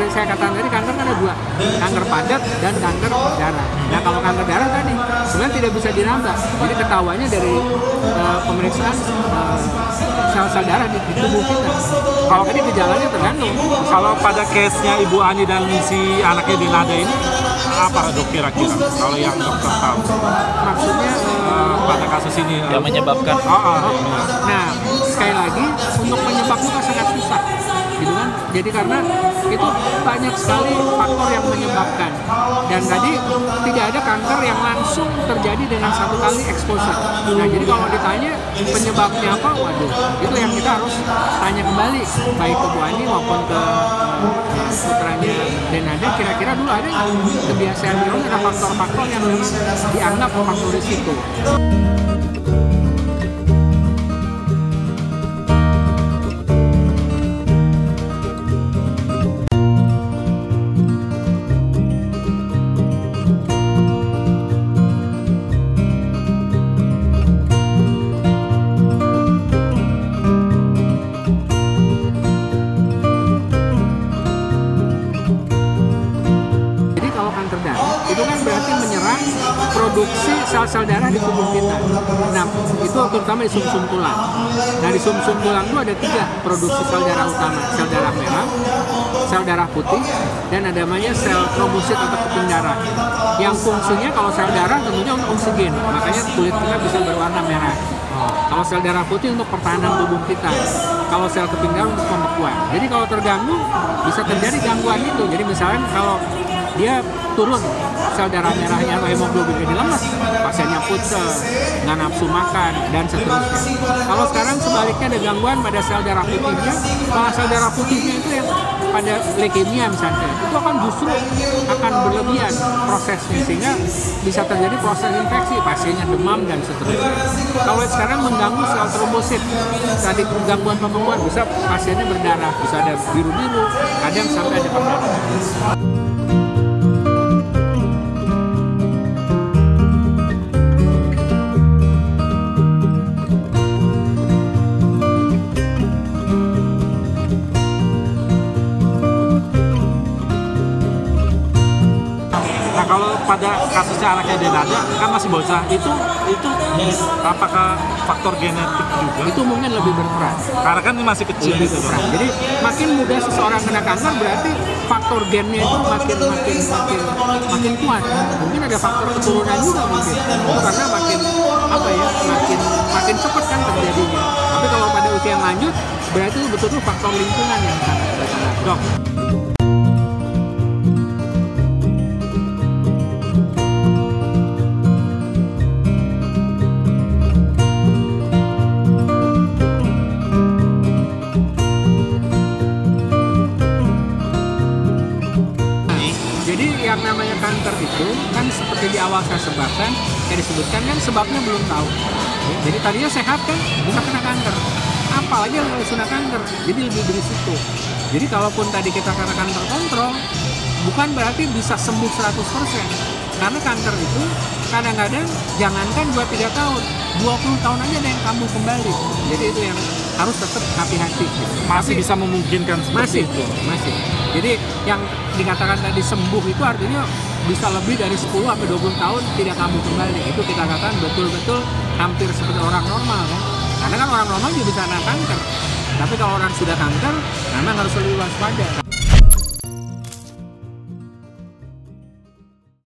seperti saya katakan tadi, kanker kan ada dua, kanker padat dan kanker darah. Nah kalau kanker darah tadi sebenarnya tidak bisa diraba, jadi ketahuannya dari pemeriksaan sel-sel darah di tubuh kita. Kalau tadi gejalanya tergantung. Kalau pada case-nya Ibu Ani dan si anaknya Denada ini, apa dok kira-kira kalau yang dokter tahu? Maksudnya pada kasus ini yang menyebabkan. Nah, sekali lagi untuk penyebabnya kan sangat susah, gitu kan? Jadi karena itu banyak sekali faktor yang menyebabkan. Dan tadi tidak ada kanker yang langsung terjadi dengan satu kali exposure. Nah, jadi kalau ditanya penyebabnya apa, waduh, itu yang kita harus tanya kembali, baik ke Bu Ani maupun ke putranya Denada. Kira-kira dulu ada kebiasaan minum, ada faktor-faktor yang dianggap faktor risiko. Itu kan berarti menyerang produksi sel-sel darah di tubuh kita. Nah, itu terutama di sumsum tulang. Nah, di sumsum tulang itu ada 3 produksi sel darah utama: sel darah merah, sel darah putih, dan ada namanya sel trombosit atau keping darah. Yang fungsinya kalau sel darah tentunya untuk oksigen, makanya kulit kita bisa berwarna merah. Kalau sel darah putih untuk pertahanan tubuh kita, kalau sel keping darah untuk pembekuan. Jadi kalau terganggu bisa terjadi gangguan itu. Jadi misalnya kalau dia turun sel darah merahnya atau hemoglobin jadi lemas, pasiennya pucet, nggak nafsu makan, dan seterusnya. Kalau sekarang sebaliknya ada gangguan pada sel darah putihnya, kalau sel darah putihnya itu yang pada leukemia misalnya, itu akan justru akan berlebihan prosesnya sehingga bisa terjadi proses infeksi, pasiennya demam dan seterusnya. Kalau sekarang mengganggu sel trombosit, tadi gangguan pembekuan, bisa pasiennya berdarah, bisa ada biru-biru, kadang sampai ada perdarahan. Kalau pada kasusnya anaknya Denada kan masih bocah, itu apakah faktor genetik juga? Itu mungkin lebih berperan. Karena kan ini masih kecil gitu. Jadi makin muda seseorang kena kanker berarti faktor gennya itu makin kuat. Mungkin ada faktor keturunan juga mungkin. Karena makin cepat kan terjadinya. Tapi kalau pada usia yang lanjut berarti betul-betul faktor lingkungan yang sangat berpengaruh. Dok. Yang namanya kanker itu kan seperti di awal saya sebutkan, yang disebutkan kan sebabnya belum tahu. Jadi tadinya sehat kan bisa kena kanker, apalagi kalau sudah kanker, jadi lebih berisiko. Jadi kalaupun tadi kita kena kanker kontrol, bukan berarti bisa sembuh 100%. Karena kanker itu kadang-kadang jangankan 2-3 tahun, 20 tahun aja ada yang kambuh kembali. Jadi itu yang harus tetap hati-hati. Masih bisa memungkinkan seperti itu. Masih. Jadi yang dikatakan tadi sembuh itu artinya bisa lebih dari 10-20 tahun tidak kambuh kembali. Itu kita katakan betul-betul hampir seperti orang normal kan. Karena kan orang normal juga bisa kena kanker. Tapi kalau orang sudah kanker, memang harus lebih waspada.